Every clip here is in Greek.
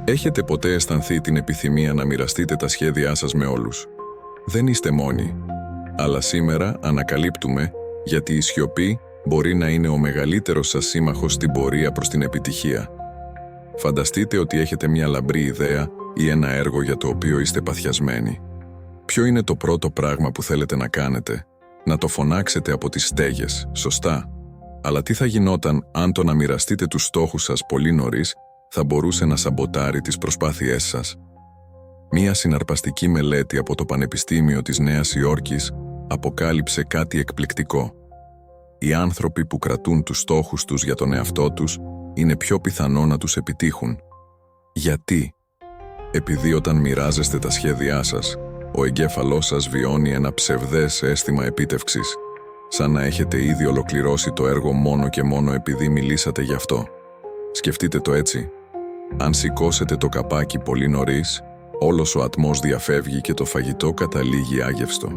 Έχετε ποτέ αισθανθεί την επιθυμία να μοιραστείτε τα σχέδιά σας με όλους? Δεν είστε μόνοι. Αλλά σήμερα ανακαλύπτουμε γιατί η σιωπή μπορεί να είναι ο μεγαλύτερος σας σύμμαχος στην πορεία προς την επιτυχία. Φανταστείτε ότι έχετε μια λαμπρή ιδέα ή ένα έργο για το οποίο είστε παθιασμένοι. Ποιο είναι το πρώτο πράγμα που θέλετε να κάνετε? Να το φωνάξετε από τις στέγες, σωστά. Αλλά τι θα γινόταν αν το να μοιραστείτε τους στόχους σας πολύ νωρίς θα μπορούσε να σαμποτάρει τις προσπάθειές σας? Μία συναρπαστική μελέτη από το Πανεπιστήμιο της Νέας Υόρκης αποκάλυψε κάτι εκπληκτικό. Οι άνθρωποι που κρατούν τους στόχους τους για τον εαυτό τους είναι πιο πιθανό να τους επιτύχουν. Γιατί? Επειδή όταν μοιράζεστε τα σχέδιά σας, ο εγκέφαλός σας βιώνει ένα ψευδές αίσθημα επίτευξης, σαν να έχετε ήδη ολοκληρώσει το έργο μόνο και μόνο επειδή μιλήσατε γι' αυτό. Σκεφτείτε το έτσι. Αν σηκώσετε το καπάκι πολύ νωρίς, όλος ο ατμός διαφεύγει και το φαγητό καταλήγει άγευστο.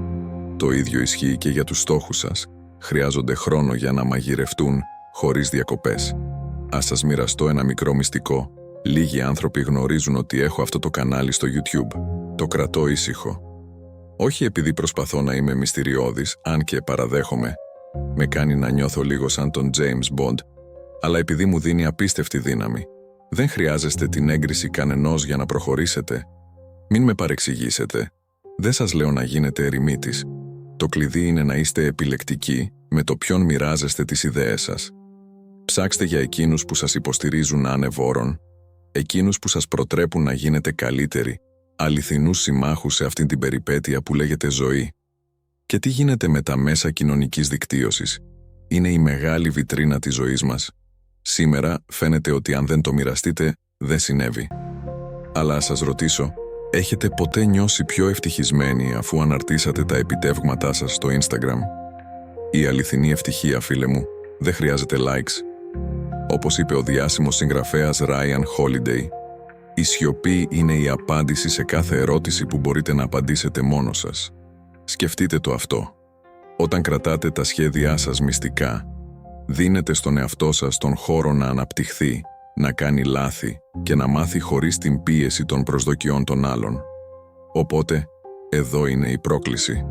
Το ίδιο ισχύει και για τους στόχους σας. Χρειάζονται χρόνο για να μαγειρευτούν χωρίς διακοπές. Ας σας μοιραστώ ένα μικρό μυστικό. Λίγοι άνθρωποι γνωρίζουν ότι έχω αυτό το κανάλι στο YouTube. Το κρατώ ήσυχο. Όχι επειδή προσπαθώ να είμαι μυστηριώδης, αν και παραδέχομαι, με κάνει να νιώθω λίγο σαν τον James Bond, αλλά επειδή μου δίνει απίστευτη δύναμη. Δεν χρειάζεστε την έγκριση κανενός για να προχωρήσετε. Μην με παρεξηγήσετε. Δεν σας λέω να γίνετε ερημίτης. Το κλειδί είναι να είστε επιλεκτικοί με το ποιον μοιράζεστε τις ιδέες σας. Ψάξτε για εκείνους που σας υποστηρίζουν ανεβόρων, εκείνους που σας προτρέπουν να γίνετε καλύτεροι, αληθινούς συμμάχους σε αυτήν την περιπέτεια που λέγεται ζωή. Και τι γίνεται με τα μέσα κοινωνικής δικτύωσης? Είναι η μεγάλη βιτρίνα της ζωής μας. Σήμερα φαίνεται ότι αν δεν το μοιραστείτε, δεν συνέβη. Αλλά ας σας ρωτήσω, έχετε ποτέ νιώσει πιο ευτυχισμένοι αφού αναρτήσατε τα επιτεύγματά σας στο Instagram? Η αληθινή ευτυχία, φίλε μου, δεν χρειάζεται likes. Όπως είπε ο διάσημος συγγραφέας Ryan Holiday, η σιωπή είναι η απάντηση σε κάθε ερώτηση που μπορείτε να απαντήσετε μόνος σας. Σκεφτείτε το αυτό. Όταν κρατάτε τα σχέδιά σας μυστικά, δίνετε στον εαυτό σας τον χώρο να αναπτυχθεί, να κάνει λάθη και να μάθει χωρίς την πίεση των προσδοκιών των άλλων. Οπότε, εδώ είναι η πρόκληση.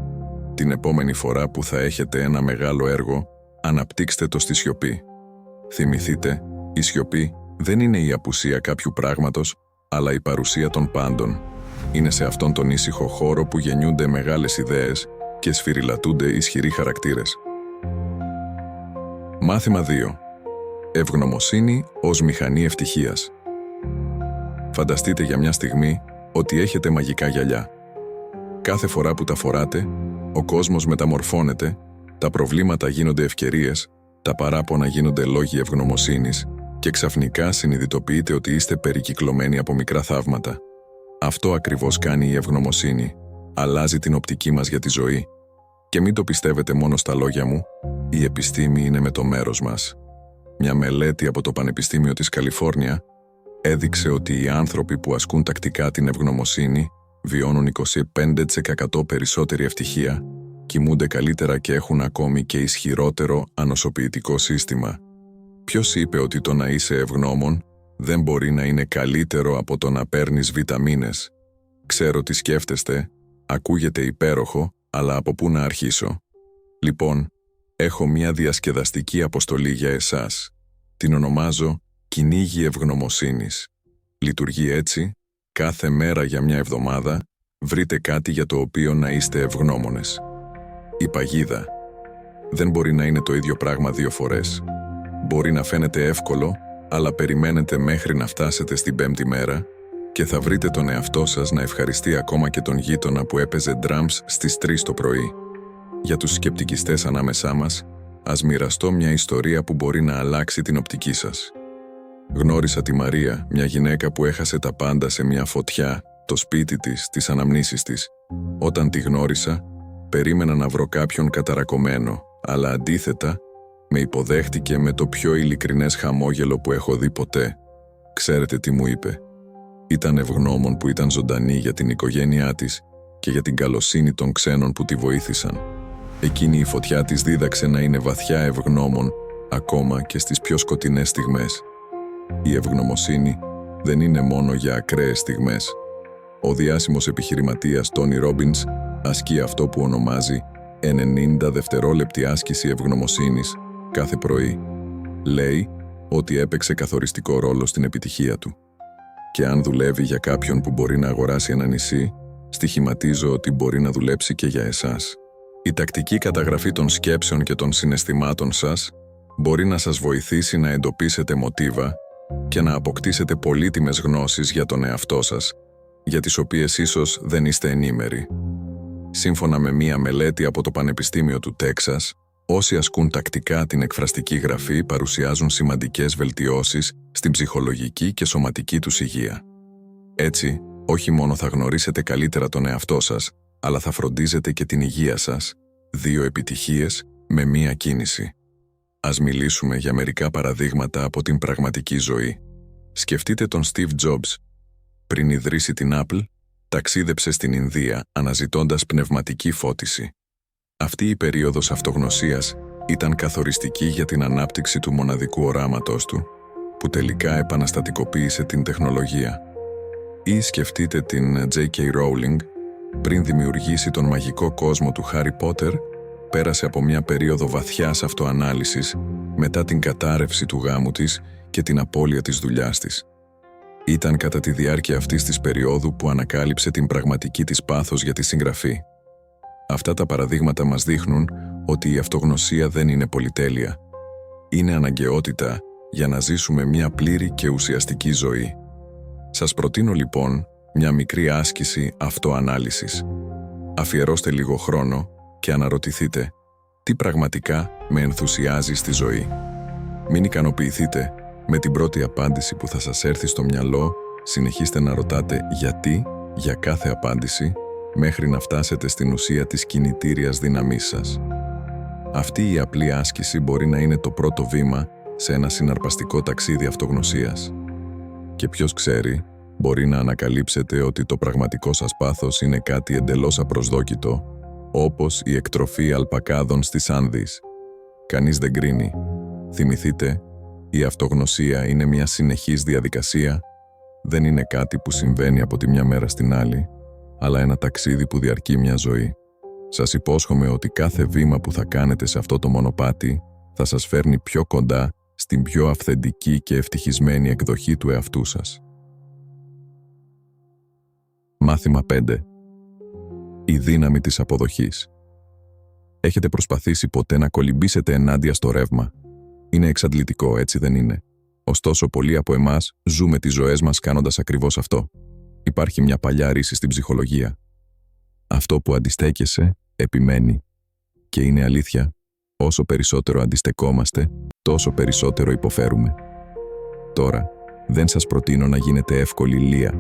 Την επόμενη φορά που θα έχετε ένα μεγάλο έργο, αναπτύξτε το στη σιωπή. Θυμηθείτε, η σιωπή δεν είναι η απουσία κάποιου πράγματος, αλλά η παρουσία των πάντων. Είναι σε αυτόν τον ήσυχο χώρο που γεννιούνται μεγάλες ιδέες και σφυριλατούνται ισχυροί χαρακτήρες. Μάθημα 2. Ευγνωμοσύνη ως μηχανή ευτυχίας. Φανταστείτε για μια στιγμή ότι έχετε μαγικά γυαλιά. Κάθε φορά που τα φοράτε, ο κόσμος μεταμορφώνεται, τα προβλήματα γίνονται ευκαιρίες, τα παράπονα γίνονται λόγοι ευγνωμοσύνης και ξαφνικά συνειδητοποιείτε ότι είστε περικυκλωμένοι από μικρά θαύματα. Αυτό ακριβώς κάνει η ευγνωμοσύνη. Αλλάζει την οπτική μας για τη ζωή. Και μην το πιστεύετε μόνο στα λόγια μου, η επιστήμη είναι με το μέρος μας. Μια μελέτη από το Πανεπιστήμιο της Καλιφόρνια έδειξε ότι οι άνθρωποι που ασκούν τακτικά την ευγνωμοσύνη βιώνουν 25% περισσότερη ευτυχία, κοιμούνται καλύτερα και έχουν ακόμη και ισχυρότερο ανοσοποιητικό σύστημα. Ποιος είπε ότι το να είσαι ευγνώμων δεν μπορεί να είναι καλύτερο από το να παίρνεις βιταμίνες? Ξέρω τι σκέφτεστε, ακούγεται υπέροχο, αλλά από πού να αρχίσω? Λοιπόν, έχω μια διασκεδαστική αποστολή για εσάς. Την ονομάζω «Κυνήγι ευγνωμοσύνης». Λειτουργεί έτσι: κάθε μέρα για μια εβδομάδα βρείτε κάτι για το οποίο να είστε ευγνώμονες. Η παγίδα. Δεν μπορεί να είναι το ίδιο πράγμα δύο φορές. Μπορεί να φαίνεται εύκολο, αλλά περιμένετε μέχρι να φτάσετε στην 5η μέρα και θα βρείτε τον εαυτό σας να ευχαριστεί ακόμα και τον γείτονα που έπαιζε drums στις 3 το πρωί. Για τους σκεπτικιστές ανάμεσά μας, ας μοιραστώ μια ιστορία που μπορεί να αλλάξει την οπτική σας. Γνώρισα τη Μαρία, μια γυναίκα που έχασε τα πάντα σε μια φωτιά, το σπίτι της, τις αναμνήσεις της. Όταν τη γνώρισα, περίμενα να βρω κάποιον καταρακωμένο, αλλά αντίθετα, με υποδέχτηκε με το πιο ειλικρινές χαμόγελο που έχω δει ποτέ. Ξέρετε τι μου είπε? Ήταν ευγνώμων που ήταν ζωντανή για την οικογένειά της και για την καλοσύνη των ξένων που τη βοήθησαν. Εκείνη η φωτιά της δίδαξε να είναι βαθιά ευγνώμων, ακόμα και στις πιο σκοτεινές στιγμές. Η ευγνωμοσύνη δεν είναι μόνο για ακραίες στιγμές. Ο διάσημος επιχειρηματίας Τόνι Ρόμπινς ασκεί αυτό που ονομάζει 90 δευτερόλεπτη άσκηση ευγνωμοσύνης κάθε πρωί. Λέει ότι έπαιξε καθοριστικό ρόλο στην επιτυχία του. Και αν δουλεύει για κάποιον που μπορεί να αγοράσει ένα νησί, στοιχηματίζω ότι μπορεί να δουλέψει και για εσάς. Η τακτική καταγραφή των σκέψεων και των συναισθημάτων σας μπορεί να σας βοηθήσει να εντοπίσετε μοτίβα και να αποκτήσετε πολύτιμες γνώσεις για τον εαυτό σας, για τις οποίες ίσως δεν είστε ενήμεροι. Σύμφωνα με μία μελέτη από το Πανεπιστήμιο του Τέξας, όσοι ασκούν τακτικά την εκφραστική γραφή παρουσιάζουν σημαντικές βελτιώσεις στην ψυχολογική και σωματική τους υγεία. Έτσι, όχι μόνο θα γνωρίσετε καλύτερα τον εαυτό σας, αλλά θα φροντίζετε και την υγεία σας, 2 επιτυχίες με μία κίνηση. Ας μιλήσουμε για μερικά παραδείγματα από την πραγματική ζωή. Σκεφτείτε τον Steve Jobs. Πριν ιδρύσει την Apple, ταξίδεψε στην Ινδία αναζητώντας πνευματική φώτιση. Αυτή η περίοδος αυτογνωσίας ήταν καθοριστική για την ανάπτυξη του μοναδικού οράματος του, που τελικά επαναστατικοποίησε την τεχνολογία. Ή σκεφτείτε την J.K. Rowling, πριν δημιουργήσει τον μαγικό κόσμο του Harry Potter, πέρασε από μια περίοδο βαθιάς αυτοανάλυσης μετά την κατάρρευση του γάμου της και την απώλεια της δουλειάς της. Ήταν κατά τη διάρκεια αυτής της περίοδου που ανακάλυψε την πραγματική της πάθος για τη συγγραφή. Αυτά τα παραδείγματα μας δείχνουν ότι η αυτογνωσία δεν είναι πολυτέλεια. Είναι αναγκαιότητα για να ζήσουμε μια πλήρη και ουσιαστική ζωή. Σας προτείνω λοιπόν μια μικρή άσκηση αυτοανάλυσης. Αφιερώστε λίγο χρόνο και αναρωτηθείτε τι πραγματικά με ενθουσιάζει στη ζωή. Μην ικανοποιηθείτε με την πρώτη απάντηση που θα σας έρθει στο μυαλό, συνεχίστε να ρωτάτε γιατί για κάθε απάντηση μέχρι να φτάσετε στην ουσία της κινητήριας δύναμής σας. Αυτή η απλή άσκηση μπορεί να είναι το πρώτο βήμα σε ένα συναρπαστικό ταξίδι αυτογνωσίας. Και ποιος ξέρει, μπορεί να ανακαλύψετε ότι το πραγματικό σας πάθος είναι κάτι εντελώς απροσδόκητο, όπως η εκτροφή αλπακάδων στις Άνδεις. Κανείς δεν κρίνει. Θυμηθείτε, η αυτογνωσία είναι μια συνεχής διαδικασία, δεν είναι κάτι που συμβαίνει από τη μια μέρα στην άλλη, αλλά ένα ταξίδι που διαρκεί μια ζωή. Σας υπόσχομαι ότι κάθε βήμα που θα κάνετε σε αυτό το μονοπάτι θα σας φέρνει πιο κοντά στην πιο αυθεντική και ευτυχισμένη εκδοχή του εαυτού σας. Μάθημα 5. Η δύναμη της αποδοχής. Έχετε προσπαθήσει ποτέ να κολυμπήσετε ενάντια στο ρεύμα? Είναι εξαντλητικό, έτσι δεν είναι? Ωστόσο, πολλοί από εμάς ζούμε τις ζωές μας κάνοντας ακριβώς αυτό. Υπάρχει μια παλιά ρίση στην ψυχολογία. Αυτό που αντιστέκεσαι, επιμένει. Και είναι αλήθεια, όσο περισσότερο αντιστεκόμαστε, τόσο περισσότερο υποφέρουμε. Τώρα, δεν σας προτείνω να γίνετε εύκολη λία.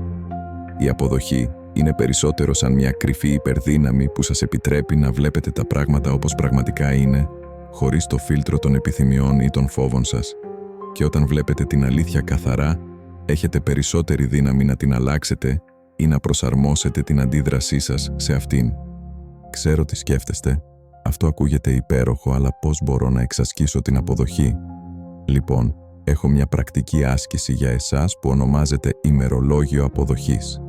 Η αποδοχή είναι περισσότερο σαν μια κρυφή υπερδύναμη που σας επιτρέπει να βλέπετε τα πράγματα όπως πραγματικά είναι, χωρίς το φίλτρο των επιθυμιών ή των φόβων σας. Και όταν βλέπετε την αλήθεια καθαρά, έχετε περισσότερη δύναμη να την αλλάξετε ή να προσαρμόσετε την αντίδρασή σας σε αυτήν. Ξέρω τι σκέφτεστε. Αυτό ακούγεται υπέροχο, αλλά πώς μπορώ να εξασκήσω την αποδοχή? Λοιπόν, έχω μια πρακτική άσκηση για εσάς που ονομάζεται ημερολόγιο αποδοχής.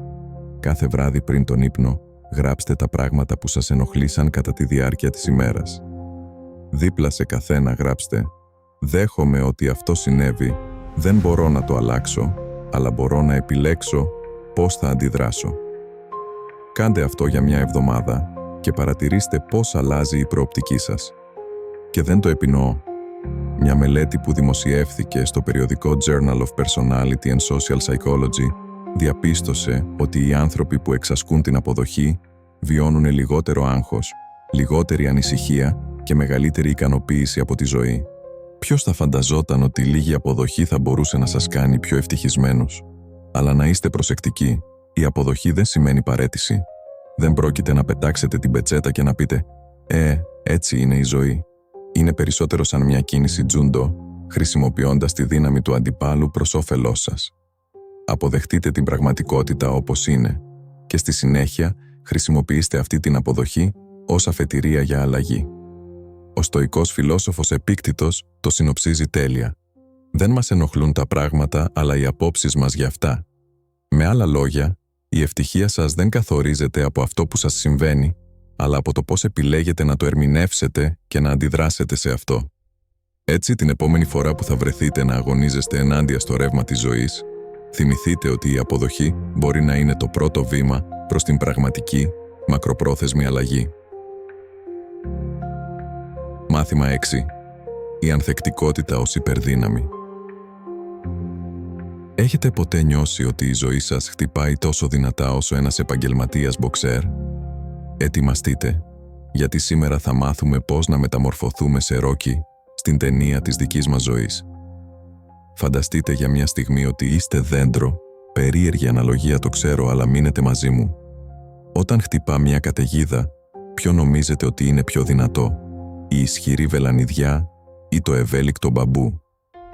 Κάθε βράδυ πριν τον ύπνο, γράψτε τα πράγματα που σας ενοχλήσαν κατά τη διάρκεια της ημέρας. Δίπλα σε καθένα γράψτε «Δέχομαι ότι αυτό συνέβη, δεν μπορώ να το αλλάξω, αλλά μπορώ να επιλέξω πώς θα αντιδράσω». Κάντε αυτό για μια εβδομάδα και παρατηρήστε πώς αλλάζει η προοπτική σας. Και δεν το επινοώ. Μια μελέτη που δημοσιεύθηκε στο περιοδικό Journal of Personality and Social Psychology διαπίστωσε ότι οι άνθρωποι που εξασκούν την αποδοχή βιώνουν λιγότερο άγχος, λιγότερη ανησυχία και μεγαλύτερη ικανοποίηση από τη ζωή. Ποιος θα φανταζόταν ότι λίγη αποδοχή θα μπορούσε να σας κάνει πιο ευτυχισμένους? Αλλά να είστε προσεκτικοί, η αποδοχή δεν σημαίνει παραίτηση. Δεν πρόκειται να πετάξετε την πετσέτα και να πείτε «έτσι είναι η ζωή». Είναι περισσότερο σαν μια κίνηση τζούντο, χρησιμοποιώντας τη δύναμη του αντιπάλου προς όφελός σας. Αποδεχτείτε την πραγματικότητα όπως είναι και στη συνέχεια χρησιμοποιήστε αυτή την αποδοχή ως αφετηρία για αλλαγή. Ο στοικός φιλόσοφος Επίκτητος το συνοψίζει τέλεια. Δεν μας ενοχλούν τα πράγματα, αλλά οι απόψεις μας για αυτά. Με άλλα λόγια, η ευτυχία σας δεν καθορίζεται από αυτό που σας συμβαίνει, αλλά από το πώς επιλέγετε να το ερμηνεύσετε και να αντιδράσετε σε αυτό. Έτσι, την επόμενη φορά που θα βρεθείτε να αγωνίζεστε ενάντια στο ρεύμα της ζωής, θυμηθείτε ότι η αποδοχή μπορεί να είναι το πρώτο βήμα προς την πραγματική, μακροπρόθεσμη αλλαγή. Μάθημα 6. Η ανθεκτικότητα ως υπερδύναμη. Έχετε ποτέ νιώσει ότι η ζωή σας χτυπάει τόσο δυνατά όσο ένας επαγγελματίας μποξέρ? Ετοιμαστείτε, γιατί σήμερα θα μάθουμε πώς να μεταμορφωθούμε σε Ρόκι στην ταινία της δικής μας ζωής. Φανταστείτε για μια στιγμή ότι είστε δέντρο, περίεργη αναλογία το ξέρω, αλλά μείνετε μαζί μου. Όταν χτυπά μια καταιγίδα, ποιο νομίζετε ότι είναι πιο δυνατό, η ισχυρή βελανιδιά ή το ευέλικτο μπαμπού?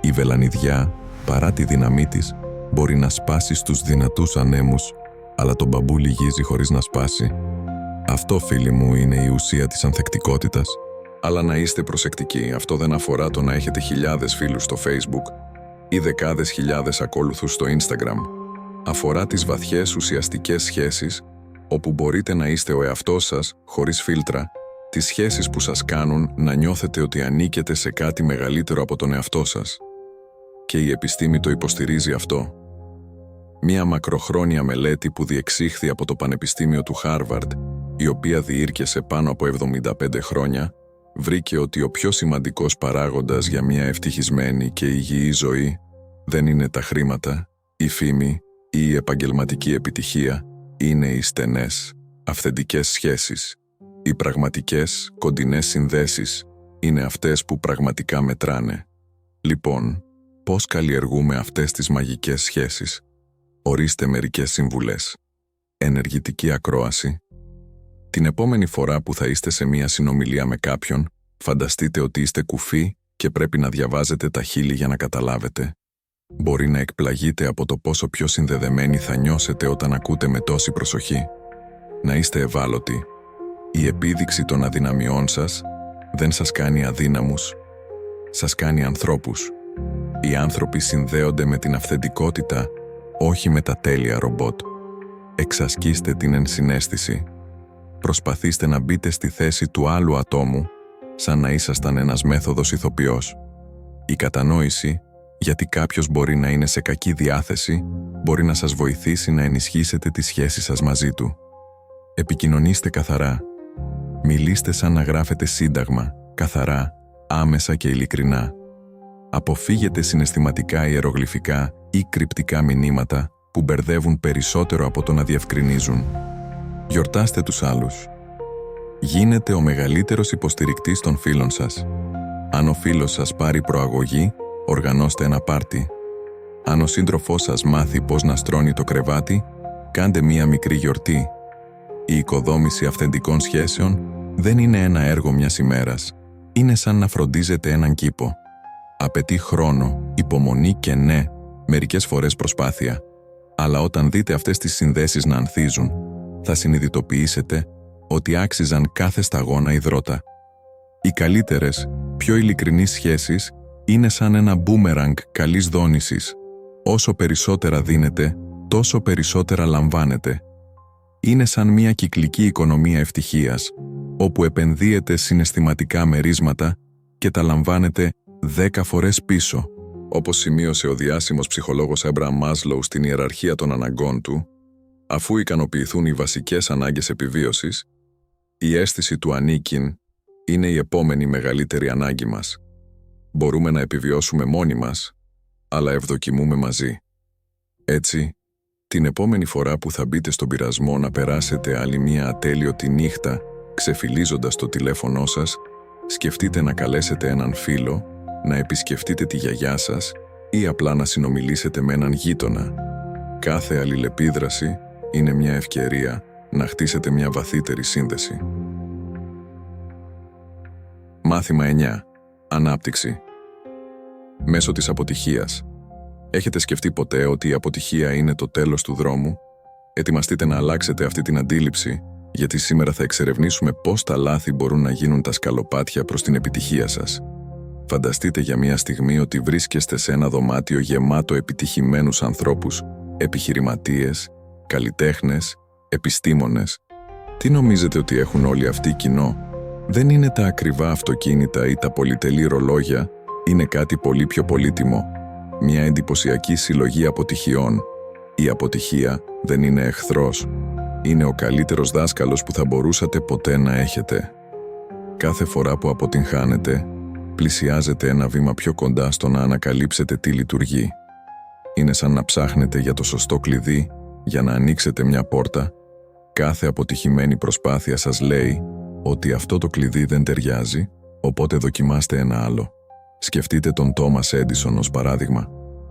Η βελανιδιά, παρά τη δύναμή της, μπορεί να σπάσει στους δυνατούς ανέμους, αλλά το μπαμπού λυγίζει χωρίς να σπάσει. Αυτό, φίλοι μου, είναι η ουσία της ανθεκτικότητας. Αλλά να είστε προσεκτικοί, αυτό δεν αφορά το να έχετε χιλιάδες φίλους στο Facebook ή δεκάδες χιλιάδες ακόλουθους στο Instagram. Αφορά τις βαθιές ουσιαστικές σχέσεις, όπου μπορείτε να είστε ο εαυτός σας, χωρίς φίλτρα, τις σχέσεις που σας κάνουν να νιώθετε ότι ανήκετε σε κάτι μεγαλύτερο από τον εαυτό σας. Και η επιστήμη το υποστηρίζει αυτό. Μία μακροχρόνια μελέτη που διεξήχθη από το Πανεπιστήμιο του Χάρβαρντ, η οποία διήρκεσε πάνω από 75 χρόνια, βρήκε ότι ο πιο σημαντικός παράγοντας για μια ευτυχισμένη και υγιή ζωή δεν είναι τα χρήματα, η φήμη ή η επαγγελματική επιτυχία, είναι οι στενές, αυθεντικές σχέσεις. Οι πραγματικές, κοντινές συνδέσεις είναι αυτές που πραγματικά μετράνε. Λοιπόν, πώς καλλιεργούμε αυτές τις μαγικές σχέσεις? Ορίστε μερικές συμβουλές. Ενεργητική ακρόαση. Την επόμενη φορά που θα είστε σε μία συνομιλία με κάποιον, φανταστείτε ότι είστε κουφοί και πρέπει να διαβάζετε τα χείλη για να καταλάβετε. Μπορεί να εκπλαγείτε από το πόσο πιο συνδεδεμένοι θα νιώσετε όταν ακούτε με τόση προσοχή. Να είστε ευάλωτοι. Η επίδειξη των αδυναμιών σας δεν σας κάνει αδύναμους, σας κάνει ανθρώπους. Οι άνθρωποι συνδέονται με την αυθεντικότητα, όχι με τα τέλεια ρομπότ. Εξασκήστε την ενσυναίσθηση. Προσπαθήστε να μπείτε στη θέση του άλλου ατόμου, σαν να ήσασταν ένας μέθοδος ηθοποιός. Η κατανόηση, γιατί κάποιος μπορεί να είναι σε κακή διάθεση, μπορεί να σας βοηθήσει να ενισχύσετε τη σχέση σας μαζί του. Επικοινωνήστε καθαρά. Μιλήστε σαν να γράφετε σύνταγμα, καθαρά, άμεσα και ειλικρινά. Αποφύγετε συναισθηματικά ιερογλυφικά ή κρυπτικά μηνύματα που μπερδεύουν περισσότερο από το να διευκρινίζουν. Γιορτάστε τους άλλους. Γίνετε ο μεγαλύτερος υποστηρικτής των φίλων σας. Αν ο φίλος σας πάρει προαγωγή, οργανώστε ένα πάρτι. Αν ο σύντροφός σας μάθει πώς να στρώνει το κρεβάτι, κάντε μία μικρή γιορτή. Η οικοδόμηση αυθεντικών σχέσεων δεν είναι ένα έργο μιας ημέρας. Είναι σαν να φροντίζετε έναν κήπο. Απαιτεί χρόνο, υπομονή και ναι, μερικές φορές προσπάθεια. Αλλά όταν δείτε αυτές τις συνδέσεις να ανθίζουν, θα συνειδητοποιήσετε ότι άξιζαν κάθε σταγόνα υδρότα. Οι καλύτερες, πιο ειλικρινείς σχέσεις είναι σαν ένα μπούμεραγκ καλής δόνησης. Όσο περισσότερα δίνετε, τόσο περισσότερα λαμβάνετε. Είναι σαν μια κυκλική οικονομία ευτυχίας, όπου επενδύετε συναισθηματικά μερίσματα και τα λαμβάνετε 10 φορές πίσω. Όπως σημείωσε ο διάσημος ψυχολόγος Έμπραχαμ Μάσλοου στην ιεραρχία των αναγκών του, αφού ικανοποιηθούν οι βασικές ανάγκες επιβίωσης, η αίσθηση του ανήκειν είναι η επόμενη μεγαλύτερη ανάγκη μας. Μπορούμε να επιβιώσουμε μόνοι μας, αλλά ευδοκιμούμε μαζί. Έτσι, την επόμενη φορά που θα μπείτε στον πειρασμό να περάσετε άλλη μία ατέλειωτη νύχτα ξεφυλίζοντας το τηλέφωνό σας, σκεφτείτε να καλέσετε έναν φίλο, να επισκεφτείτε τη γιαγιά σας ή απλά να συνομιλήσετε με έναν γείτονα. Κάθε αλληλεπίδραση είναι μια ευκαιρία να χτίσετε μια βαθύτερη σύνδεση. Μάθημα 9. Ανάπτυξη. Μέσω της αποτυχίας. Έχετε σκεφτεί ποτέ ότι η αποτυχία είναι το τέλος του δρόμου? Ετοιμαστείτε να αλλάξετε αυτή την αντίληψη, γιατί σήμερα θα εξερευνήσουμε πώς τα λάθη μπορούν να γίνουν τα σκαλοπάτια προς την επιτυχία σας. Φανταστείτε για μια στιγμή ότι βρίσκεστε σε ένα δωμάτιο γεμάτο επιτυχημένους ανθρώπους, επιχειρηματίες, καλλιτέχνες, επιστήμονες. Τι νομίζετε ότι έχουν όλοι αυτοί κοινό? Δεν είναι τα ακριβά αυτοκίνητα ή τα πολυτελή ρολόγια, είναι κάτι πολύ πιο πολύτιμο. Μια εντυπωσιακή συλλογή αποτυχιών. Η αποτυχία δεν είναι εχθρός. Είναι ο καλύτερος δάσκαλος που θα μπορούσατε ποτέ να έχετε. Κάθε φορά που αποτυγχάνετε, πλησιάζετε ένα βήμα πιο κοντά στο να ανακαλύψετε τι λειτουργεί. Είναι σαν να ψάχνετε για το σωστό κλειδί για να ανοίξετε μια πόρτα. Κάθε αποτυχημένη προσπάθεια σας λέει ότι αυτό το κλειδί δεν ταιριάζει, οπότε δοκιμάστε ένα άλλο. Σκεφτείτε τον Τόμας Έντισον ως παράδειγμα.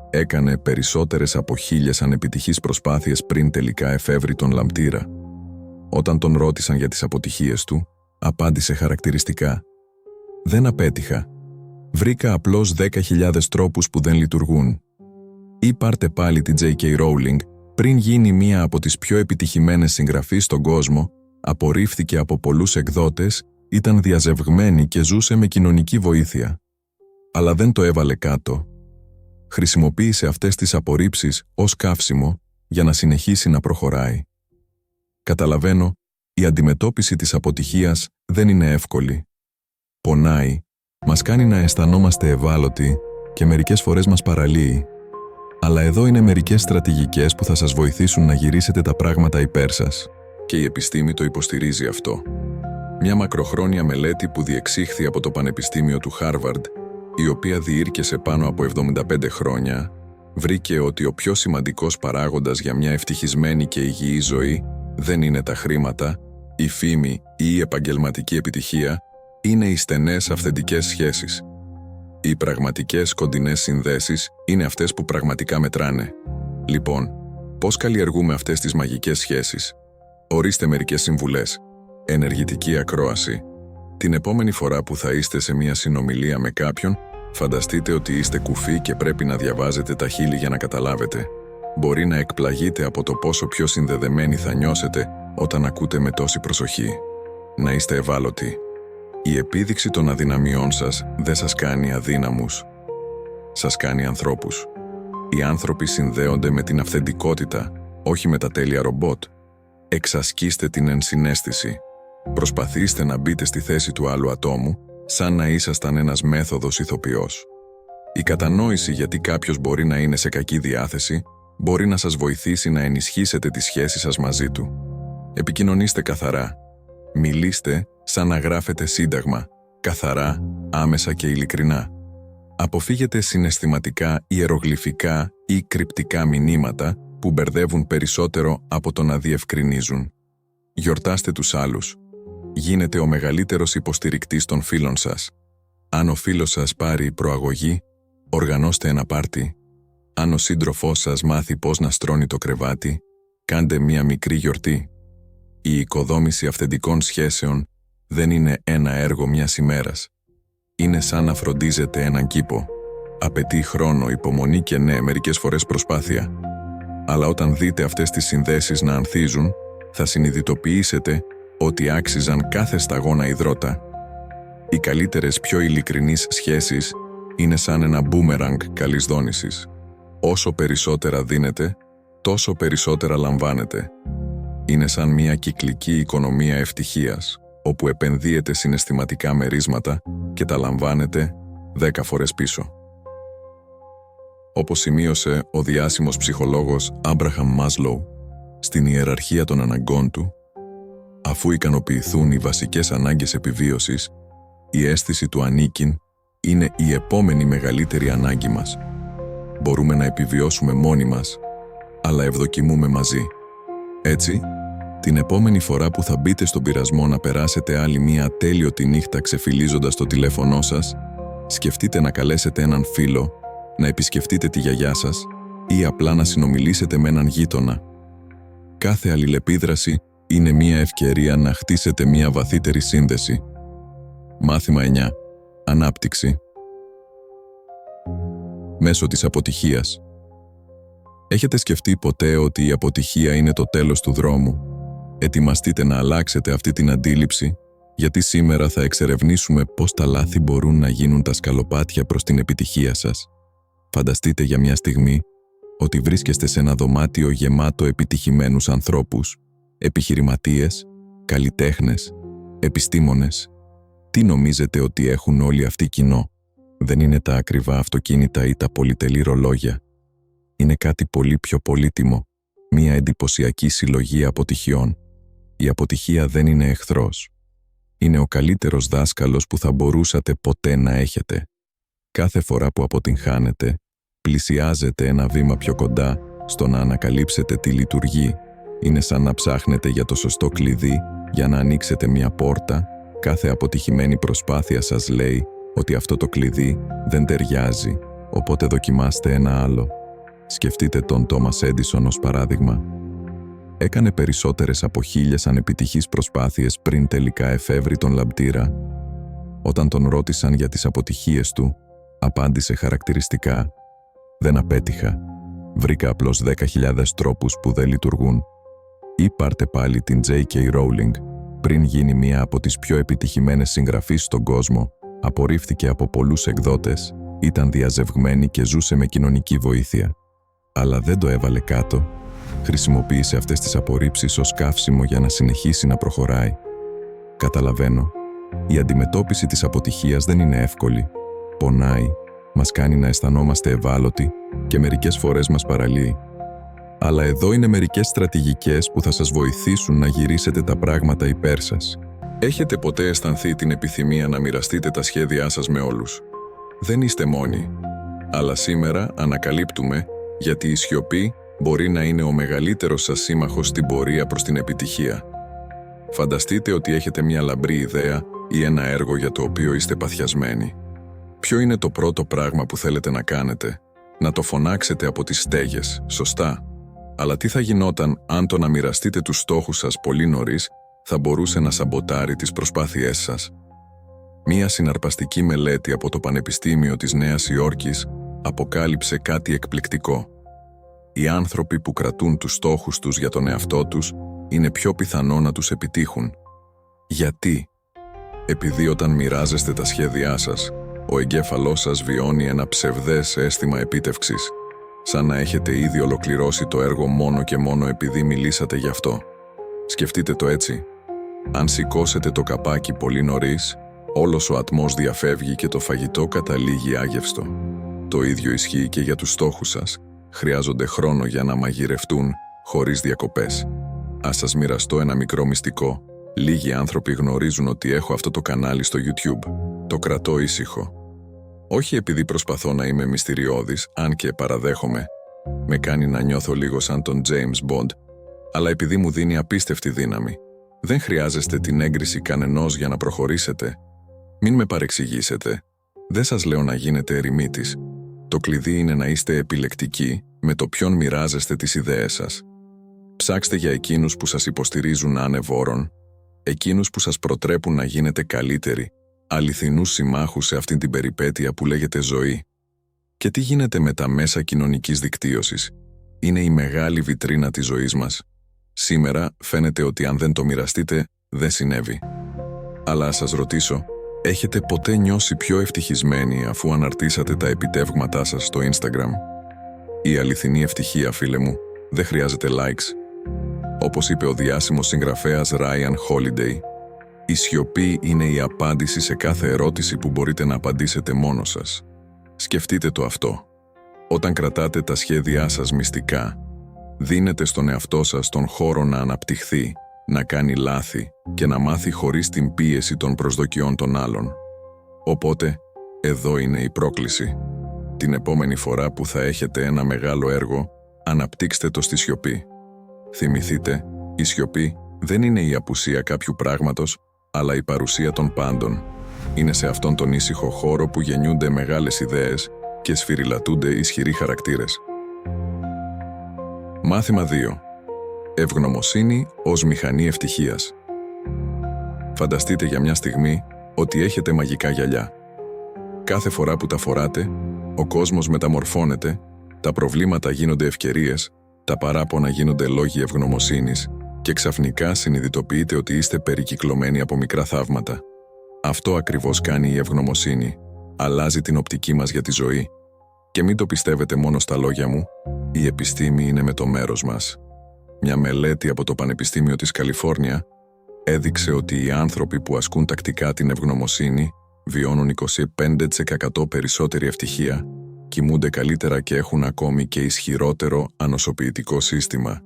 Έκανε περισσότερες από 1000 ανεπιτυχείς προσπάθειες πριν τελικά εφεύρει τον λαμπτήρα. Όταν τον ρώτησαν για τις αποτυχίες του, απάντησε χαρακτηριστικά: «Δεν απέτυχα. Βρήκα απλώς 10.000 τρόπους που δεν λειτουργούν». Ή πάρτε πάλι τη J.K. Rowling, πριν γίνει μία από τις πιο επιτυχημένες συγγραφείς στον κόσμο, απορρίφθηκε από πολλούς εκδότες, ήταν διαζευγμένη και ζούσε με κοινωνική βοήθεια. Αλλά δεν το έβαλε κάτω. Χρησιμοποίησε αυτές τις απορρίψεις ως καύσιμο για να συνεχίσει να προχωράει. Καταλαβαίνω, η αντιμετώπιση της αποτυχίας δεν είναι εύκολη. Πονάει, μας κάνει να αισθανόμαστε ευάλωτοι και μερικές φορές μας παραλύει. Αλλά εδώ είναι μερικές στρατηγικές που θα σας βοηθήσουν να γυρίσετε τα πράγματα υπέρ σας. Και η επιστήμη το υποστηρίζει αυτό. Μια μακροχρόνια μελέτη που διεξήχθη από το Πανεπιστήμιο του Χάρβαρντ, η οποία διήρκεσε πάνω από 75 χρόνια, βρήκε ότι ο πιο σημαντικός παράγοντας για μια ευτυχισμένη και υγιή ζωή δεν είναι τα χρήματα, η φήμη ή η επαγγελματική επιτυχία, είναι οι στενές αυθεντικές σχέσεις. Οι πραγματικές κοντινές συνδέσεις είναι αυτές που πραγματικά μετράνε. Λοιπόν, πώς καλλιεργούμε αυτές τις μαγικές σχέσεις? Ορίστε μερικές συμβουλές. Ενεργητική ακρόαση. Την επόμενη φορά που θα είστε σε μια συνομιλία με κάποιον, φανταστείτε ότι είστε κουφοί και πρέπει να διαβάζετε τα χείλη για να καταλάβετε. Μπορεί να εκπλαγείτε από το πόσο πιο συνδεδεμένοι θα νιώσετε όταν ακούτε με τόση προσοχή. Να είστε ευάλωτοι. Η επίδειξη των αδυναμιών σας δεν σας κάνει αδύναμους. Σας κάνει ανθρώπους. Οι άνθρωποι συνδέονται με την αυθεντικότητα, όχι με τα τέλεια ρομπότ. Εξασκήστε την ενσυναίσθηση. Προσπαθήστε να μπείτε στη θέση του άλλου ατόμου, σαν να ήσασταν ένας μέθοδος ηθοποιός. Η κατανόηση γιατί κάποιος μπορεί να είναι σε κακή διάθεση μπορεί να σας βοηθήσει να ενισχύσετε τη σχέση σας μαζί του. Επικοινωνήστε καθαρά. Μιλήστε σαν να γράφετε σύνταγμα, καθαρά, άμεσα και ειλικρινά. Αποφύγετε συναισθηματικά, ιερογλυφικά ή κρυπτικά μηνύματα που μπερδεύουν περισσότερο από το να διευκρινίζουν. Γιορτάστε τους άλλους. Γίνετε ο μεγαλύτερος υποστηρικτής των φίλων σας. Αν ο φίλος σας πάρει προαγωγή, οργανώστε ένα πάρτι. Αν ο σύντροφός σας μάθει πώς να στρώνει το κρεβάτι, κάντε μία μικρή γιορτή. Η οικοδόμηση αυθεντικών σχέσεων δεν είναι ένα έργο μιας ημέρας. Είναι σαν να φροντίζετε έναν κήπο. Απαιτεί χρόνο, υπομονή και ναι, μερικές φορές προσπάθεια. Αλλά όταν δείτε αυτές τις συνδέσεις να ανθίζουν, θα συνειδητοποιήσετε ότι άξιζαν κάθε σταγόνα υδρότα. Οι καλύτερες, πιο ειλικρινείς σχέσεις είναι σαν ένα μπούμεραγκ καλής δόνησης. Όσο περισσότερα δίνετε, τόσο περισσότερα λαμβάνετε. Είναι σαν μια κυκλική οικονομία ευτυχίας, όπου επενδύετε συναισθηματικά μερίσματα και τα λαμβάνετε 10 φορές πίσω. Όπως σημείωσε ο διάσημος ψυχολόγος Άμπραχαμ Μάσλοου, στην ιεραρχία των αναγκών του, αφού ικανοποιηθούν οι βασικές ανάγκες επιβίωσης, η αίσθηση του ανήκειν είναι η επόμενη μεγαλύτερη ανάγκη μας. Μπορούμε να επιβιώσουμε μόνοι μας, αλλά ευδοκιμούμε μαζί. Έτσι, την επόμενη φορά που θα μπείτε στον πειρασμό να περάσετε άλλη μία ατέλειωτη νύχτα ξεφυλίζοντας το τηλέφωνό σας, σκεφτείτε να καλέσετε έναν φίλο, να επισκεφτείτε τη γιαγιά σας ή απλά να συνομιλήσετε με έναν γείτονα. Κάθε αλληλεπίδραση είναι μία ευκαιρία να χτίσετε μία βαθύτερη σύνδεση. Μάθημα 9. Ανάπτυξη. Μέσω της αποτυχίας. Έχετε σκεφτεί ποτέ ότι η αποτυχία είναι το τέλος του δρόμου? Ετοιμαστείτε να αλλάξετε αυτή την αντίληψη γιατί σήμερα θα εξερευνήσουμε πώς τα λάθη μπορούν να γίνουν τα σκαλοπάτια προς την επιτυχία σας. Φανταστείτε για μια στιγμή ότι βρίσκεστε σε ένα δωμάτιο γεμάτο επιτυχημένους ανθρώπους, επιχειρηματίες, καλλιτέχνες, επιστήμονες. Τι νομίζετε ότι έχουν όλοι αυτοί κοινό? Δεν είναι τα ακριβά αυτοκίνητα ή τα πολυτελή ρολόγια. Είναι κάτι πολύ πιο πολύτιμο, μια εντυπωσιακή συλλογή αποτυχιών. Η αποτυχία δεν είναι εχθρός. Είναι ο καλύτερος δάσκαλος που θα μπορούσατε ποτέ να έχετε. Κάθε φορά που αποτυγχάνετε, πλησιάζετε ένα βήμα πιο κοντά στο να ανακαλύψετε τι λειτουργεί. Είναι σαν να ψάχνετε για το σωστό κλειδί για να ανοίξετε μια πόρτα. Κάθε αποτυχημένη προσπάθεια σας λέει ότι αυτό το κλειδί δεν ταιριάζει, οπότε δοκιμάστε ένα άλλο. Σκεφτείτε τον Τόμας Έντισον ως παράδειγμα. Έκανε περισσότερες από 1000 ανεπιτυχείς προσπάθειες πριν τελικά εφεύρει τον λαμπτήρα. Όταν τον ρώτησαν για τις αποτυχίες του, απάντησε χαρακτηριστικά: «Δεν απέτυχα. Βρήκα απλώς 10.000 τρόπους που δεν λειτουργούν». Ή πάρτε πάλι την J.K. Rowling. Πριν γίνει μία από τις πιο επιτυχημένες συγγραφείς στον κόσμο, απορρίφθηκε από πολλούς εκδότες, ήταν διαζευγμένη και ζούσε με κοινωνική βοήθεια. Αλλά δεν το έβαλε κάτω. Χρησιμοποίησε αυτές τις απορρίψεις ως καύσιμο για να συνεχίσει να προχωράει. Καταλαβαίνω. Η αντιμετώπιση της αποτυχίας δεν είναι εύκολη. Πονάει, μας κάνει να αισθανόμαστε ευάλωτοι και μερικές φορές μας παραλύει. Αλλά εδώ είναι μερικές στρατηγικές που θα σας βοηθήσουν να γυρίσετε τα πράγματα υπέρ σας. Έχετε ποτέ αισθανθεί την επιθυμία να μοιραστείτε τα σχέδιά σας με όλους? Δεν είστε μόνοι. Αλλά σήμερα ανακαλύπτουμε γιατί η σιωπή μπορεί να είναι ο μεγαλύτερος σας σύμμαχος στην πορεία προς την επιτυχία. Φανταστείτε ότι έχετε μια λαμπρή ιδέα ή ένα έργο για το οποίο είστε παθιασμένοι. Ποιο είναι το πρώτο πράγμα που θέλετε να κάνετε? Να το φωνάξετε από τις στέγες, σωστά? Αλλά τι θα γινόταν αν το να μοιραστείτε τους στόχους σας πολύ νωρίς θα μπορούσε να σαμποτάρει τις προσπάθειές σας? Μία συναρπαστική μελέτη από το Πανεπιστήμιο της Νέας Υόρκης αποκάλυψε κάτι εκπληκτικό. Οι άνθρωποι που κρατούν τους στόχους τους για τον εαυτό τους είναι πιο πιθανό να τους επιτύχουν. Γιατί? Επειδή όταν μοιράζεστε τα σχέδιά σας, ο εγκέφαλός σας βιώνει ένα ψευδές αίσθημα επίτευξης, σαν να έχετε ήδη ολοκληρώσει το έργο μόνο και μόνο επειδή μιλήσατε γι' αυτό. Σκεφτείτε το έτσι. Αν σηκώσετε το καπάκι πολύ νωρίς, όλος ο ατμός διαφεύγει και το φαγητό καταλήγει άγευστο. Το ίδιο ισχύει και για τους στόχους σας. Χρειάζονται χρόνο για να μαγειρευτούν, χωρίς διακοπές. Ας σας μοιραστώ ένα μικρό μυστικό. Λίγοι άνθρωποι γνωρίζουν ότι έχω αυτό το κανάλι στο YouTube. Το κρατώ ήσυχο. Όχι επειδή προσπαθώ να είμαι μυστηριώδης, αν και παραδέχομαι, με κάνει να νιώθω λίγο σαν τον James Bond, αλλά επειδή μου δίνει απίστευτη δύναμη. Δεν χρειάζεστε την έγκριση κανενός για να προχωρήσετε. Μην με παρεξηγήσετε. Δεν σας λέω να γίνετε ερημίτης. Το κλειδί είναι να είστε επιλεκτικοί με το ποιον μοιράζεστε τις ιδέες σας. Ψάξτε για εκείνους που σας υποστηρίζουν άνευ όρων, εκείνους που σας προτρέπουν να γίνετε καλύτεροι, αληθινούς συμμάχους σε αυτήν την περιπέτεια που λέγεται ζωή. Και τι γίνεται με τα μέσα κοινωνικής δικτύωσης? Είναι η μεγάλη βιτρίνα της ζωής μας. Σήμερα φαίνεται ότι αν δεν το μοιραστείτε, δεν συνέβη. Αλλά ας σας ρωτήσω, έχετε ποτέ νιώσει πιο ευτυχισμένοι αφού αναρτήσατε τα επιτεύγματά σας στο Instagram? Η αληθινή ευτυχία, φίλε μου, δεν χρειάζεται likes. Όπως είπε ο διάσημος συγγραφέας Ryan Holiday, η σιωπή είναι η απάντηση σε κάθε ερώτηση που μπορείτε να απαντήσετε μόνος σας. Σκεφτείτε το αυτό. Όταν κρατάτε τα σχέδιά σας μυστικά, δίνετε στον εαυτό σας τον χώρο να αναπτυχθεί, να κάνει λάθη και να μάθει χωρίς την πίεση των προσδοκιών των άλλων. Οπότε, εδώ είναι η πρόκληση. Την επόμενη φορά που θα έχετε ένα μεγάλο έργο, αναπτύξτε το στη σιωπή. Θυμηθείτε, η σιωπή δεν είναι η απουσία κάποιου πράγματος, αλλά η παρουσία των πάντων. Είναι σε αυτόν τον ήσυχο χώρο που γεννιούνται μεγάλες ιδέες και σφυριλατούνται ισχυροί χαρακτήρες. Μάθημα 2. Ευγνωμοσύνη ως μηχανή ευτυχίας. Φανταστείτε για μια στιγμή ότι έχετε μαγικά γυαλιά. Κάθε φορά που τα φοράτε, ο κόσμος μεταμορφώνεται, τα προβλήματα γίνονται ευκαιρίες, τα παράπονα γίνονται λόγοι ευγνωμοσύνης και ξαφνικά συνειδητοποιείτε ότι είστε περικυκλωμένοι από μικρά θαύματα. Αυτό ακριβώς κάνει η ευγνωμοσύνη. Αλλάζει την οπτική μας για τη ζωή. Και μην το πιστεύετε μόνο στα λόγια μου, η επιστήμη είναι με το μέρος μας. Μια μελέτη από το Πανεπιστήμιο της Καλιφόρνια έδειξε ότι οι άνθρωποι που ασκούν τακτικά την ευγνωμοσύνη βιώνουν 25% περισσότερη ευτυχία, κοιμούνται καλύτερα και έχουν ακόμη και ισχυρότερο ανοσοποιητικό σύστημα.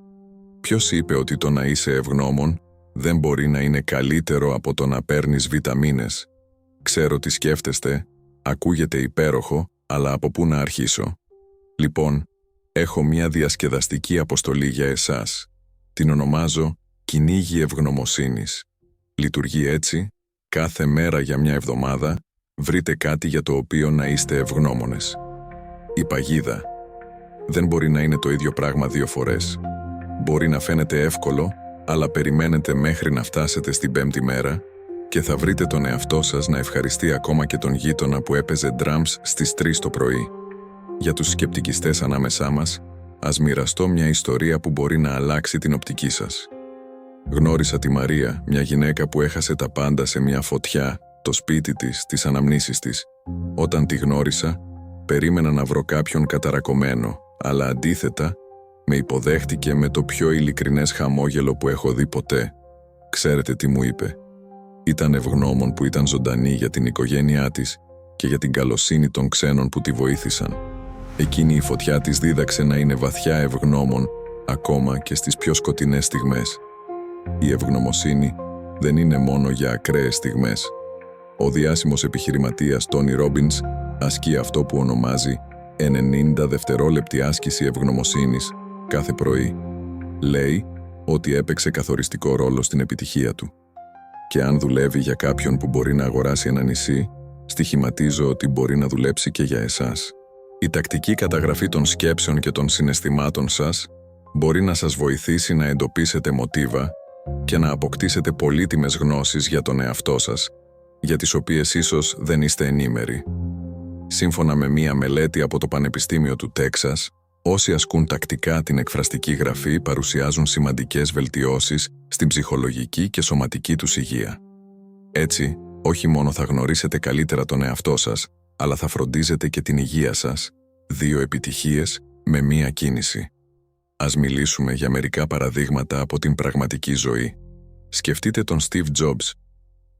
Ποιος είπε ότι το να είσαι ευγνώμων δεν μπορεί να είναι καλύτερο από το να παίρνεις βιταμίνες? Ξέρω τι σκέφτεστε, ακούγεται υπέροχο, αλλά από πού να αρχίσω? Λοιπόν, έχω μια διασκεδαστική αποστολή για εσάς. Την ονομάζω «Κυνήγι Ευγνωμοσύνης». Λειτουργεί έτσι: κάθε μέρα για μια εβδομάδα βρείτε κάτι για το οποίο να είστε ευγνώμονες. Η παγίδα δεν μπορεί να είναι το ίδιο πράγμα δύο φορές. Μπορεί να φαίνεται εύκολο, αλλά περιμένετε μέχρι να φτάσετε στην πέμπτη μέρα και θα βρείτε τον εαυτό σας να ευχαριστεί ακόμα και τον γείτονα που έπαιζε drums στις 3 το πρωί. Για τους σκεπτικιστές ανάμεσά μας, ας μοιραστώ μια ιστορία που μπορεί να αλλάξει την οπτική σας. Γνώρισα τη Μαρία, μια γυναίκα που έχασε τα πάντα σε μια φωτιά, το σπίτι της, τις αναμνήσεις της. Όταν τη γνώρισα, περίμενα να βρω κάποιον καταρακωμένο, αλλά αντίθετα, με υποδέχτηκε με το πιο ειλικρινές χαμόγελο που έχω δει ποτέ. Ξέρετε τι μου είπε? Ήταν ευγνώμων που ήταν ζωντανή για την οικογένειά της και για την καλοσύνη των ξένων που τη βοήθησαν. Εκείνη η φωτιά της δίδαξε να είναι βαθιά ευγνώμων, ακόμα και στις πιο σκοτεινές στιγμές. Η ευγνωμοσύνη δεν είναι μόνο για ακραίες στιγμές. Ο διάσημος επιχειρηματίας Τόνι Ρόμπινς ασκεί αυτό που ονομάζει 90 δευτερόλεπτη άσκηση ευγνωμοσύνης κάθε πρωί. Λέει ότι έπαιξε καθοριστικό ρόλο στην επιτυχία του. Και αν δουλεύει για κάποιον που μπορεί να αγοράσει ένα νησί, στοιχηματίζω ότι μπορεί να δουλέψει και για εσάς. Η τακτική καταγραφή των σκέψεων και των συναισθημάτων σας μπορεί να σας βοηθήσει να εντοπίσετε μοτίβα και να αποκτήσετε πολύτιμες γνώσεις για τον εαυτό σας, για τις οποίες ίσως δεν είστε ενήμεροι. Σύμφωνα με μία μελέτη από το Πανεπιστήμιο του Τέξας, όσοι ασκούν τακτικά την εκφραστική γραφή παρουσιάζουν σημαντικές βελτιώσεις στην ψυχολογική και σωματική τους υγεία. Έτσι, όχι μόνο θα γνωρίσετε καλύτερα τον εαυτό σας, αλλά θα φροντίζετε και την υγεία σας, 2 επιτυχίες με μία κίνηση. Ας μιλήσουμε για μερικά παραδείγματα από την πραγματική ζωή. Σκεφτείτε τον Steve Jobs.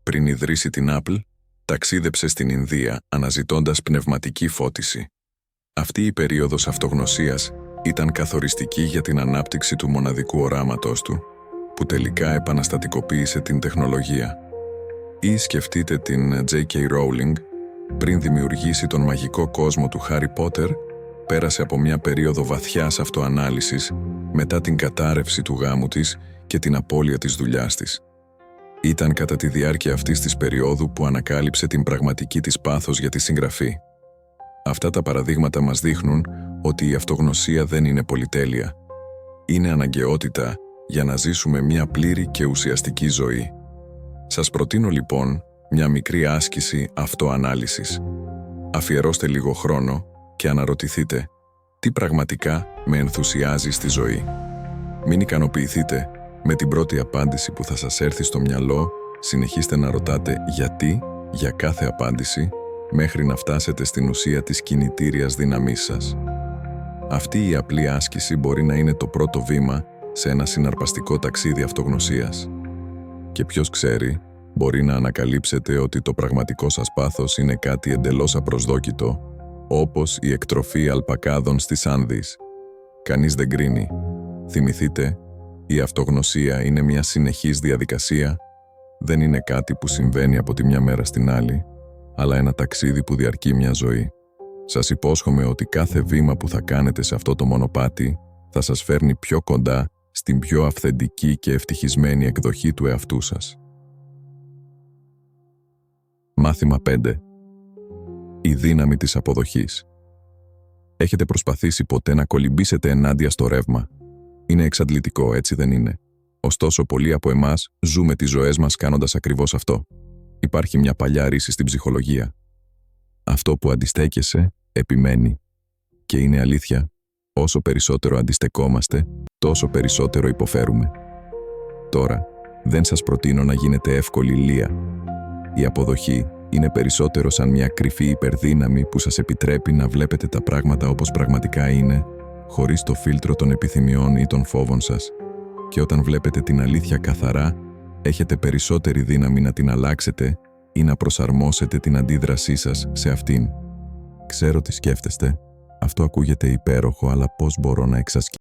Πριν ιδρύσει την Apple, ταξίδεψε στην Ινδία αναζητώντας πνευματική φώτιση. Αυτή η περίοδος αυτογνωσίας ήταν καθοριστική για την ανάπτυξη του μοναδικού οράματος του, που τελικά επαναστατικοποίησε την τεχνολογία. Ή σκεφτείτε την J.K. Rowling. Πριν δημιουργήσει τον μαγικό κόσμο του Harry Potter, πέρασε από μια περίοδο βαθιάς αυτοανάλυσης μετά την κατάρρευση του γάμου της και την απώλεια της δουλειάς της. Ήταν κατά τη διάρκεια αυτής της περίοδου που ανακάλυψε την πραγματική της πάθος για τη συγγραφή. Αυτά τα παραδείγματα μας δείχνουν ότι η αυτογνωσία δεν είναι πολυτέλεια. Είναι αναγκαιότητα για να ζήσουμε μια πλήρη και ουσιαστική ζωή. Σας προτείνω λοιπόν μια μικρή άσκηση αυτοανάλυσης. Αφιερώστε λίγο χρόνο και αναρωτηθείτε τι πραγματικά με ενθουσιάζει στη ζωή. Μην ικανοποιηθείτε με την πρώτη απάντηση που θα σας έρθει στο μυαλό, συνεχίστε να ρωτάτε γιατί για κάθε απάντηση μέχρι να φτάσετε στην ουσία της κινητήριας δύναμής σας. Αυτή η απλή άσκηση μπορεί να είναι το πρώτο βήμα σε ένα συναρπαστικό ταξίδι αυτογνωσίας. Και ποιος ξέρει, μπορεί να ανακαλύψετε ότι το πραγματικό σας πάθος είναι κάτι εντελώς απροσδόκητο, όπως η εκτροφή αλπακάδων στις Άνδεις. Κανείς δεν κρίνει. Θυμηθείτε, η αυτογνωσία είναι μια συνεχής διαδικασία, δεν είναι κάτι που συμβαίνει από τη μια μέρα στην άλλη, αλλά ένα ταξίδι που διαρκεί μια ζωή. Σας υπόσχομαι ότι κάθε βήμα που θα κάνετε σε αυτό το μονοπάτι θα σας φέρνει πιο κοντά στην πιο αυθεντική και ευτυχισμένη εκδοχή του εαυτού σας. Μάθημα 5. Η δύναμη της αποδοχής. Έχετε προσπαθήσει ποτέ να κολυμπήσετε ενάντια στο ρεύμα? Είναι εξαντλητικό, έτσι δεν είναι? Ωστόσο, πολλοί από εμάς ζούμε τις ζωές μας κάνοντας ακριβώς αυτό. Υπάρχει μια παλιά ρίση στην ψυχολογία. Αυτό που αντιστέκεσαι, επιμένει. Και είναι αλήθεια, όσο περισσότερο αντιστεκόμαστε, τόσο περισσότερο υποφέρουμε. Τώρα, δεν σας προτείνω να γίνετε εύκολη λία. Η αποδοχή είναι περισσότερο σαν μια κρυφή υπερδύναμη που σας επιτρέπει να βλέπετε τα πράγματα όπως πραγματικά είναι, χωρίς το φίλτρο των επιθυμιών ή των φόβων σας. Και όταν βλέπετε την αλήθεια καθαρά, έχετε περισσότερη δύναμη να την αλλάξετε ή να προσαρμόσετε την αντίδρασή σας σε αυτήν. Ξέρω τι σκέφτεστε. Αυτό ακούγεται υπέροχο, αλλά πώς μπορώ να εξασκήσω